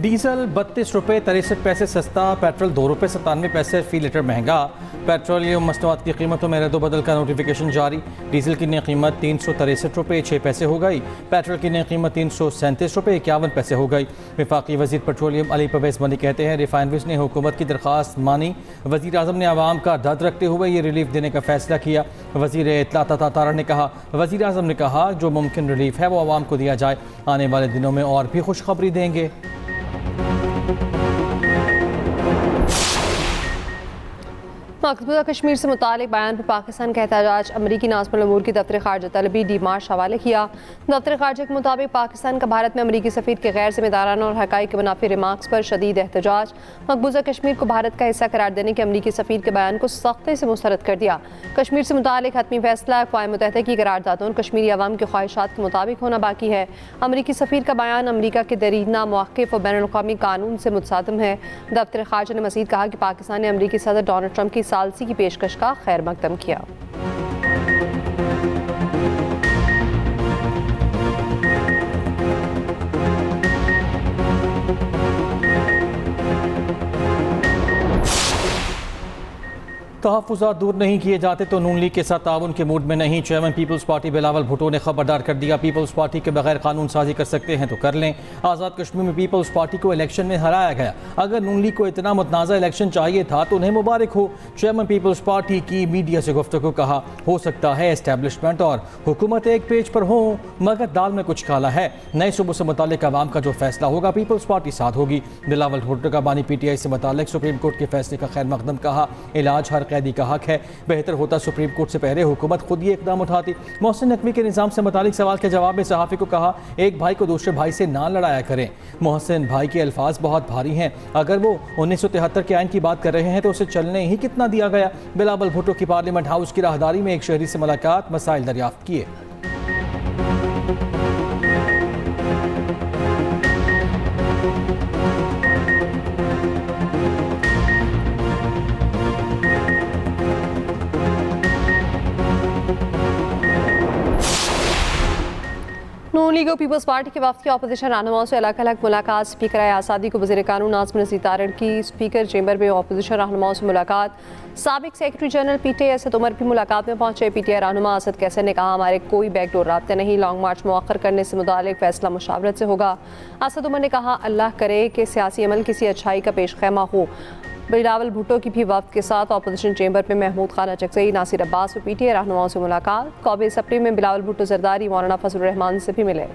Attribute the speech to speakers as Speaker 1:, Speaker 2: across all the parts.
Speaker 1: Diesel 32 रुपये 63 पैसे सस्ता, पेट्रोल 2 रुपये 97 पैसे फ़ी लीटर महंगा। पेट्रोलियम मसनूआत की कीमतों में रद्द-बदल का नोटिफिकेशन जारी। डीजल की नई कीमत 363 रुपये 6 पैसे हो गई। पेट्रोल की नई कीमत 337 रुपये 51 पैसे हो गई। वफाकी वज़ीर पेट्रोलियम अली परवेज़ मनी कहते हैं रिफाइनरीज ने हुकूमत की दरख्वास्त मानी। वज़ीर आज़म ने आवाम का दर्द रखते हुए ये रिलीफ देने का फैसला किया। वज़ीर इत्तलात अता तारा ने कहा, वज़ीर आज़म ने कहा जो मुमकिन रिलीफ है वो आवाम को दिया जाए। आने वाले दिनों में और भी खुशखबरी देंगे।
Speaker 2: मकबूजा कश्मीर से मुतालिक बयान पर पाकिस्तान का एहतजाज। अमरीकी नाज़िमुल उमूर की दफ्तर ख़ारजा तलबी डी मार्च हवाले किया। दफ्तर ख़ारजा के मुताबिक पाकिस्तान का भारत में अमरीकी सफ़ीर के गैर जिम्मेदाराना और हक़ाइक़ के मुनाफी रिमार्क्स पर शदीद एहतजाज। मकबूजा कश्मीर को भारत का हिस्सा करार देने के अमरीकी सफ़ीर के बयान को सख्ती से मुस्तरद कर दिया। कश्मीर से मुतालिक हतमी फैसला अक़वाम मुत्तहिदा की करारदादों और कश्मीरी अवाम की ख्वाहिशात के मुताबिक होना बाकी है। अमरीकी सफ़ीर का बयान अमरीका के दरीना मौक़िफ़ और बैनुल-अक़वामी कानून से मुतसादिम है। दफ्तर ख़ारजा ने मज़ीद कहा कि पाकिस्तान ने अमरीकी सदर डोनाल्ड ट्रंप की सालसी की पेशकश का खैर मकदम किया।
Speaker 1: तहफ़्फ़ुज़ात दूर नहीं किए जाते तो नून लीग के साथ ताउन के मूड में नहीं। Chairman peoples party Bilawal Bhutto ने खबरदार कर दिया, पीपल्स पार्टी के बगैर कानून साजी कर सकते हैं तो कर लें। आज़ाद कश्मीर में पीपल्स पार्टी को इलेक्शन में हराया गया। अगर नून लीग को इतना मुतनाज़ा इलेक्शन चाहिए था तो उन्हें मुबारक हो। चेयरमैन पीपल्स पार्टी की मीडिया से गुफ्तगू कहा, हो सकता है एस्टेब्लिशमेंट और हुकूमत एक पेज पर हो मगर दाल में कुछ काला है। नए सूबों से मुतालिक आवाम का जो फैसला होगा पीपल्स पार्टी साथ होगी। बिलावल भुट्टो का बानी PTI से मुतालिक सुप्रीम कोर्ट के फैसले का खैर मकदम कहा, इलाज हर कैदी का हक है। बेहतर होता सुप्रीम कोर्ट से पहले हुकूमत खुद ये इकदाम उठाती। मोहसिन नकवी के निज़ाम से मुतालिक सवाल के जवाब में सहाफ़ी को कहा, एक भाई को दूसरे भाई से ना लड़ाया करें। मोहसिन भाई के अल्फाज बहुत भारी हैं, अगर वो 1973 के आइन की बात कर रहे हैं तो उसे चलने ही कितना दिया गया। बिलावल भुट्टो की पार्लियामेंट हाउस की राहदारी में एक शहरी से मुलाकात, मसाइल दरियाफ्त किए।
Speaker 2: नून लीग और पीपल्स पार्टी के वफद की अपोजिशन रहनुमाओं से अलग अलग मुलाकात। स्पीकर आज़ादी को वज़ीर कानून नाज़िम नज़ीर तारड़ की स्पीकर चैम्बर में अपोजिशन रहनुमाओं से मुलाकात। साबिक secretary general PTI Asad Umar भी मुलाकात में पहुंचे। PTI रहनुमा असद कैसर ने कहा, हमारे कोई बैकडोर राब्ते नहीं, लॉन्ग मार्च मुअख्खर करने से मुतालिक फैसला मुशावरत से होगा। असद उमर ने कहा, अल्लाह करे कि सियासी अमल किसी अच्छाई का पेश खैमा हो। बिलावल भुट्टो की भी वक्त के साथ अपोजिशन चैम्बर में महमूद खान अचकज़ई, नासिर अब्बास और PTI रहनुमाओं से मुलाकात। कौमी असम्बली में बिलावल भुट्टो जरदारी मौलाना फजलुर रहमान से भी मिले।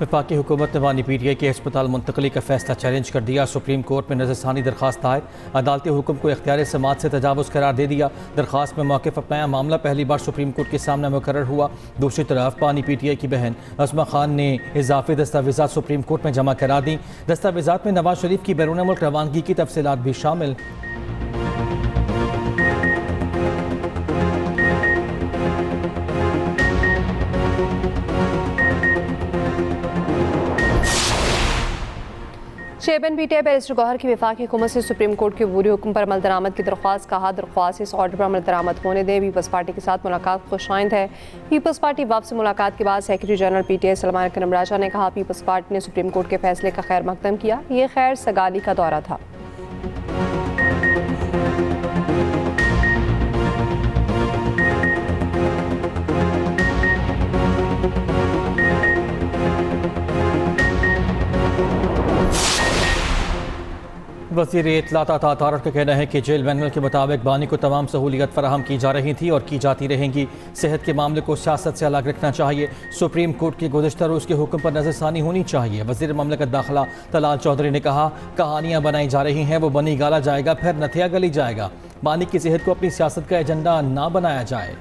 Speaker 1: वफाकी हुकूमत ने बानी PTI के अस्पताल मुंतकली का फैसला चैलेंज कर दिया। सुप्रीम कोर्ट में नज़रसानी दरखास्त दायर, अदालती हुक्म को इख्तियार समात से तजावुज़ करार दे दिया। दरखास्त में मौक़िफ़ अपनाया, मामला पहली बार सुप्रीम कोर्ट के सामने मुकर्रर हुआ। दूसरी तरफ बानी PTI की बहन अस्मा खान ने इजाफी दस्तावेज़ात सुप्रीम कोर्ट में जमा करा दी। दस्तावेज़ात में नवाज शरीफ की बैरून मुल्क रवानगी की तफसीलात भी शामिल।
Speaker 2: चेयरमैन PTI बैरिस्टर गौहर की वफाकी हुकूमत से सुप्रीम कोर्ट के अबूरी हुक्म पर अमल दरामद की दरख्वास्त। कहा, दरख्वास्त इस ऑर्डर पर अमल दरामद होने दें। पीपल्स पार्टी के साथ मुलाकात खुशाइंद है। पीपल्स पार्टी वफ़द से मुलाकात के बाद सेक्रेटरी जनरल PTI सलमान अकरम राजा ने कहा, पीपल्स पार्टी ने सुप्रीम कोर्ट के फैसले का खैर मकदम किया। ये खैर सगाली का दौरा था।
Speaker 1: वज़ीर इत्तलात अता तारड़ का कहना है कि जेल मैनुअल के मुताबिक बानी को तमाम सहूलियत फराहम की जा रही थी और की जाती रहेंगी। सेहत के मामले को सियासत से अलग रखना चाहिए। सुप्रीम कोर्ट के गुज़श्ता रोज़ के हुक्म पर नज़रसानी होनी चाहिए। वज़ीर ममलकत दाखिला तलाल चौधरी ने कहा, कहानियाँ बनाई जा रही हैं, वो बनी गाला जाएगा फिर नथिया गली जाएगा। बानी की सेहत को अपनी सियासत का एजेंडा ना बनाया जाए।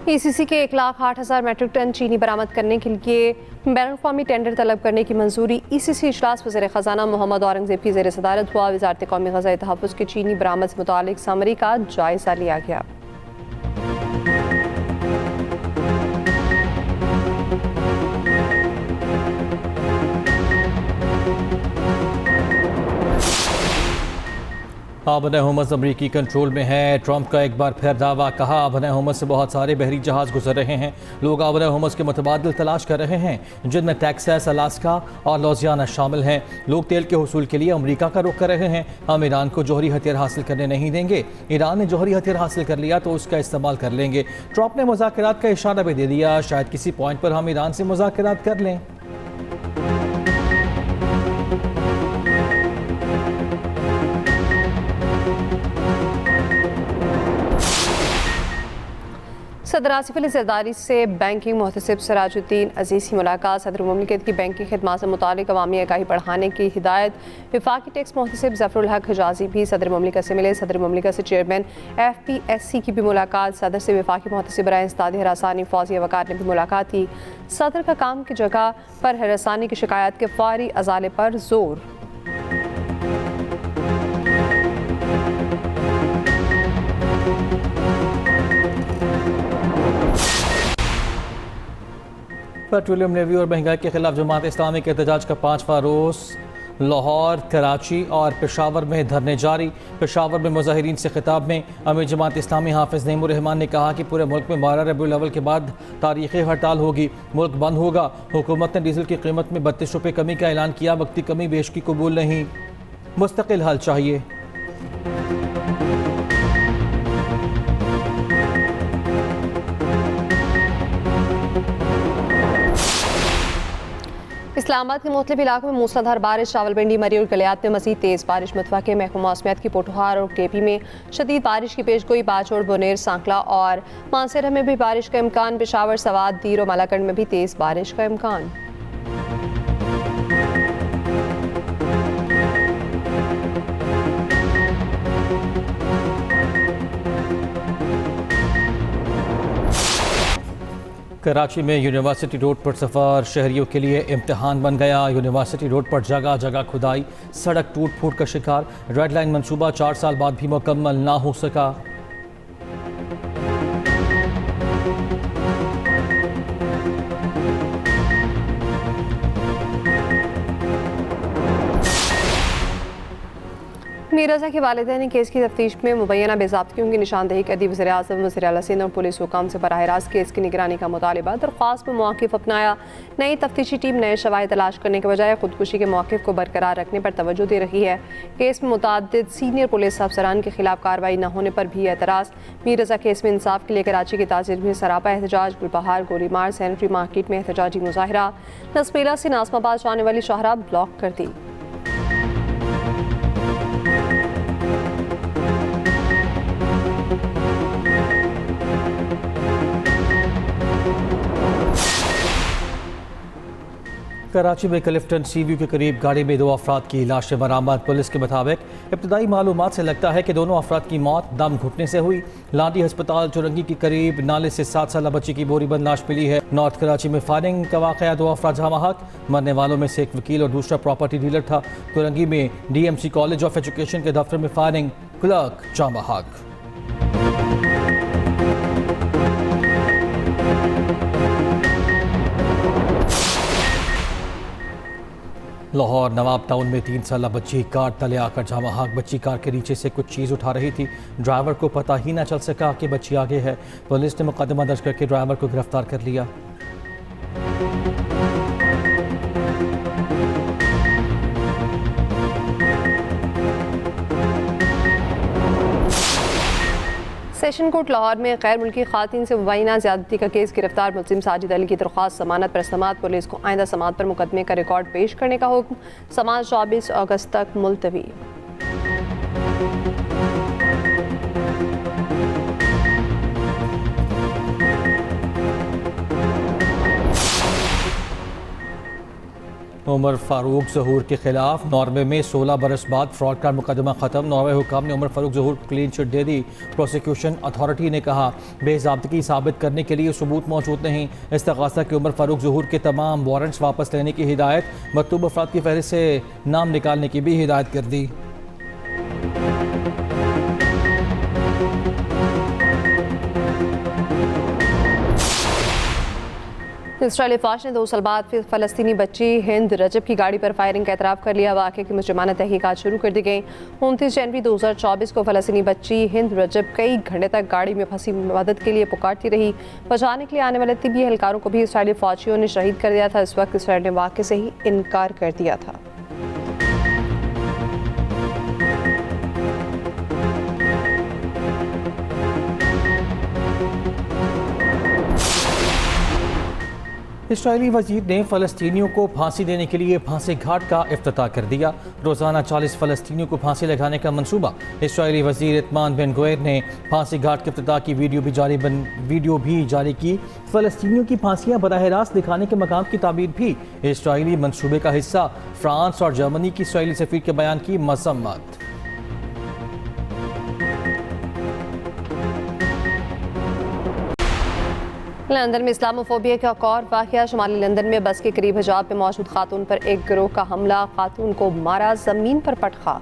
Speaker 2: ECC के 1,08,000 मैट्रिक टन चीनी बरामद करने के लिए बैनुल-अक़वामी टेंडर तलब करने की मंजूरी। ECC इजलास वज़ीर ख़जाना मोहम्मद औरंगज़ेब की ज़ेर सदारत हुआ। वज़ारत कौमी ग़ज़ाई तहफ़्फ़ुज़ की चीनी बरामद से मुतालिक समरी का जायज़ा लिया गया।
Speaker 1: आबन हुमस अमरीकी कंट्रोल में है। ट्रंप का एक बार फिर दावा, कहा आबन हुमस से बहुत सारे बहरी जहाज़ गुजर रहे हैं। लोग आबन हुमस के मुतबादिल तलाश कर रहे हैं, जिनमें टेक्सास, अलास्का और लुजियाना शामिल हैं। लोग तेल के हुसूल के लिए अमरीका का रुख कर रहे हैं। हम ईरान को जौहरी हथियार हासिल करने नहीं देंगे। ईरान ने जौहरी हथियार हासिल कर लिया तो उसका इस्तेमाल कर लेंगे। ट्रंप ने मुज़ाकरात का इशारा भी दे दिया, शायद किसी पॉइंट पर हम ईरान से मुज़ाकरात कर लें।
Speaker 2: सदर आसिफ अली ज़रदारी से बैंकिंग मुहतसिब सिराजुद्दीन अजीज़ की मुलाकात। सदर मुमलिकत की बैंकिंग खदमात से मुतालिक अवामी आगाही बढ़ाने की हिदायत। वफाकी टैक्स मुहतसिब ज़फ़रुल हक हिजाज़ी भी सदर मुमलिकत से मिले। सदर मुमलिकत से चेयरमैन FPSC की भी मुलाकात। सदर से वफाकी मुहतसिब राय इंसदाद हरासानी फौजिया वकार ने भी मुलाकात की। सदर का काम की जगह पर हरासानी की शिकायत के फौरी अजाले पर जोर।
Speaker 1: पेट्रोलियम नेवी और महंगाई के खिलाफ जमात इस्लामी के एहतजाज का 5वां रोज। लाहौर, कराची और पेशावर में धरने जारी। पेशावर में मुजाहिरीन से खिताब में अमीर जमात इस्लामी हाफिज नईमुर रहमान ने कहा कि पूरे मुल्क में 12 रबीउल अव्वल के बाद तारीखी हड़ताल होगी, मुल्क बंद होगा। हुकूमत ने डीजल की कीमत में 32 रुपये कमी का ऐलान किया। वक्ती कमी बेशकी कबूल नहीं, मुस्तकिल हल चाहिए।
Speaker 2: इस्लामाबाद के मुख्तलिफ इलाकों में मूसलाधार बारिश। रावलपिंडी, मरी और गलियात में मज़ीद तेज़ बारिश। मुतवा के महकमा मौसमियात की पोठोहार और केपी में शदीद बारिश की पेशगोई। बाचौड़, बोनेर, सांकला और मानसेरा में भी बारिश का इम्कान। पेशावर, सवात, दीर और मलाकंड में भी तेज़ बारिश का इम्कान।
Speaker 1: कराची में यूनिवर्सिटी रोड पर सफ़र शहरियों के लिए इम्तिहान बन गया। यूनिवर्सिटी रोड पर जगह जगह खुदाई, सड़क टूट फूट का शिकार। रेड लाइन मंसूबा 4 साल बाद भी मुकम्मल ना हो सका।
Speaker 2: मीर रज़ा के वालिदैन ने केस की तफ्तीश में मुबैना बेज़ाब्तियों की निशानदेही कर दी। वज़ीर आज़म, वज़ीर आला सिंध और पुलिस हुकाम से बराह रास्त केस की निगरानी का मुतालिबा। दरख्वास्त में मौक़िफ़ अपनाया। नई तफ्तीशी टीम नए शवाहिद तलाश करने के बजाय खुदकुशी के मौक़िफ़ को बरकरार रखने पर तवज्जो दे रही है। केस में मुतअद्दिद सीनियर पुलिस अफसरान के खिलाफ कार्रवाई न होने पर भी एतराज़। मीर रज़ा केस में इंसाफ के लिए कराची की ताजिर में सरापा एहतजाज। गुलबहार, गोलीमार, सैनिटरी मार्केट में एहतजाजी मुजाहिरा। नसबेला से नाज़माबाद जाने वाली शाहराह ब्लॉक कर दी।
Speaker 1: कराची में क्लिफ्टन सी व्यू के करीब गाड़ी में 2 अफराद की लाशें बरामद। पुलिस के मुताबिक इब्तदाई मालूमात से लगता है कि दोनों अफराद की मौत दम घुटने से हुई। लाडी अस्पताल चुरंगी के करीब नाले से 7 साल बच्ची की बोरीबंद लाश मिली है। नॉर्थ कराची में फायरिंग का वाक़या, 2 अफराद जहाँ हक। मरने वालों में से एक वकील और दूसरा प्रॉपर्टी डीलर था। चुरंगी में DMC कॉलेज ऑफ एजुकेशन के दफ्तर में फायरिंग, क्लर्क जामा हक। लाहौर नवाब टाउन में 3 साल बच्ची कार तले आकर जामा हक। बच्ची कार के नीचे से कुछ चीज़ उठा रही थी। ड्राइवर को पता ही ना चल सका कि बच्ची आगे है। पुलिस ने मुकदमा दर्ज करके ड्राइवर को गिरफ्तार कर लिया।
Speaker 2: सेशन कोर्ट लाहौर में गैर मुल्की खातिन से मुबैना ज़्यादती का केस। गिरफ्तार मुल्जिम साजिद अली की दरख्वास्त जमानत पर समाअत। पुलिस को आइंदा समाअत पर मुकदमे का रिकॉर्ड पेश करने का हुक्म। समाअत 24 अगस्त तक मुलतवी।
Speaker 1: उमर फारूक ज़हूर के खिलाफ नॉर्वे में 16 बरस बाद फ्रॉड का मुकदमा ख़त्म। नॉर्वे हुकाम ने उमर फारूक ज़हूर को क्लीन चिट दे दी। प्रोसिक्यूशन अथॉरिटी ने कहा बेज़ाब्तगी साबित करने के लिए सबूत मौजूद नहीं। इस्तग़ासा के उमर फारूक ज़हूर के तमाम वारंट्स वापस लेने की हिदायत, मतलूब अफराद की फहरिस्त से नाम निकालने की भी हिदायत कर दी।
Speaker 2: इसराइली फौज ने 2 साल बाद फिर फ़लस्तीनी बच्ची हिंद रजब की गाड़ी पर फायरिंग का एतराफ़ कर लिया। वाक़े की मुजरिमाना तहकीकात शुरू कर दी गई। 29 जनवरी 2024 को फ़लस्तीनी बच्ची हिंद रजब कई घंटे तक गाड़ी में फंसी मदद के लिए पुकारती रही। बचाने के लिए आने वाले तिब्बी एहलकारों को भी इसराइली फौजियों ने शहीद कर दिया था। इस वक्त इसराइल ने वाक़े से ही इनकार कर दिया था।
Speaker 1: इसराइली वजीर ने फ़लस्तीनियों को फांसी देने के लिए फांसी घाट का इफ्तिताह कर दिया। रोज़ाना 40 फ़लस्तीनियों को फांसी लगाने का मंसूबा। इसराइली वजीर इत्मान बिन गुवेर ने फांसी घाट के इफ्तिताह की वीडियो भी जारी की। फ़लस्तीनियों की फांसियाँ बराह रास्त दिखाने के मकाम की ताबीर भी इसराइली मंसूबे का हिस्सा। फ्रांस और जर्मनी की इसराइली सफ़ीर के बयान की मज़म्मत।
Speaker 2: लंदन में इस्लामोफोबिया का एक और वाक़या। शुमाली लंदन में बस के करीब हिजाब में मौजूद खातून पर एक गिरोह का हमला, खातून को मारा, ज़मीन पर पटखा।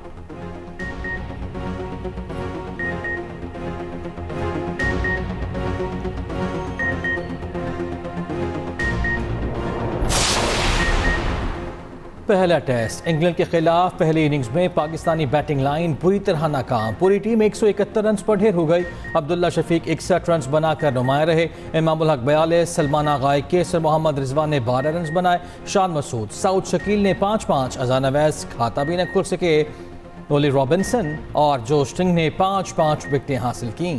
Speaker 1: पहला टेस्ट इंग्लैंड के खिलाफ पहली इनिंग्स में पाकिस्तानी बैटिंग लाइन बुरी तरह नाकाम। पूरी टीम 171 रन पर ढेर हो गई। अब्दुल्ला शफीक 61 रन बनाकर नुमाया रहे। इमामुल हक 42, सलमान आगा 21, मोहम्मद रिजवान ने 12 रन बनाए। शान मसूद, साउद शकील ने 5-5, अजान अवैस खाता भी न खुल सके। ओली रॉबिन्सन और जो स्ट्रिंग ने 5-5 विकेटें हासिल की।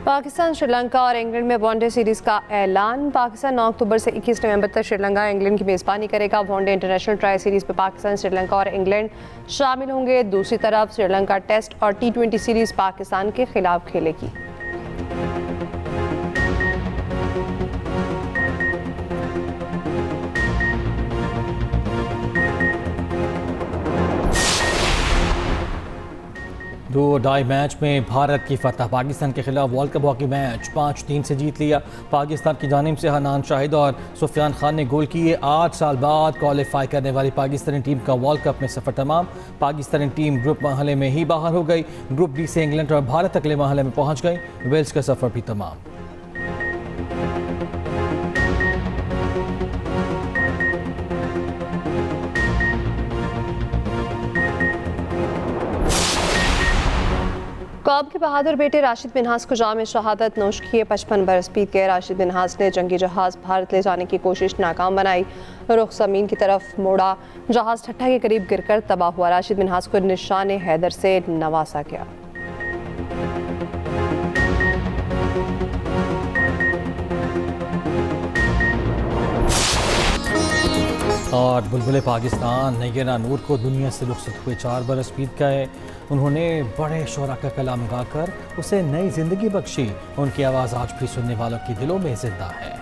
Speaker 2: पाकिस्तान, श्रीलंका और इंग्लैंड में वनडे सीरीज़ का ऐलान। पाकिस्तान 9 अक्टूबर से 21 नवंबर तक श्रीलंका इंग्लैंड की मेज़बानी करेगा। वनडे इंटरनेशनल ट्राई सीरीज़ में पाकिस्तान, श्रीलंका और इंग्लैंड शामिल होंगे। दूसरी तरफ श्रीलंका टेस्ट और T20 सीरीज़ पाकिस्तान के खिलाफ खेलेगी।
Speaker 1: दो ढाई मैच में भारत की फतह। पाकिस्तान के खिलाफ वर्ल्ड कप हॉकी मैच 5-3 से जीत लिया। पाकिस्तान की जानिब से हनान शाहिद और सुफियान खान ने गोल किए। 8 साल बाद क्वालिफाई करने वाली पाकिस्तानी टीम का वर्ल्ड कप में सफ़र तमाम। पाकिस्तानी टीम ग्रुप मरहले में ही बाहर हो गई। ग्रुप बी से इंग्लैंड और भारत अगले मरहले में पहुँच गई। वेल्स का सफ़र भी तमाम।
Speaker 2: कौम के बहादुर बेटे राशिद मिन्हास को जाम शहादत नोश किए। 55 बरस बीत गए। राशिद मिन्हास ने जंगी जहाज़ भारत ले जाने की कोशिश नाकाम बनाई। रुख ज़मीन की तरफ मोड़ा। जहाज़ ठट्ठा के करीब गिरकर तबाह हुआ। राशिद मिन्हास को निशान हैदर से नवाजा गया।
Speaker 1: और बुलबुल पाकिस्तान नैयरा नूर को दुनिया से रुखसत हुए 4 बरस बीत गए। उन्होंने बड़े शोरा का कलाम गाकर उसे नई जिंदगी बख्शी। उनकी आवाज़ आज भी सुनने वालों के दिलों में जिंदा है।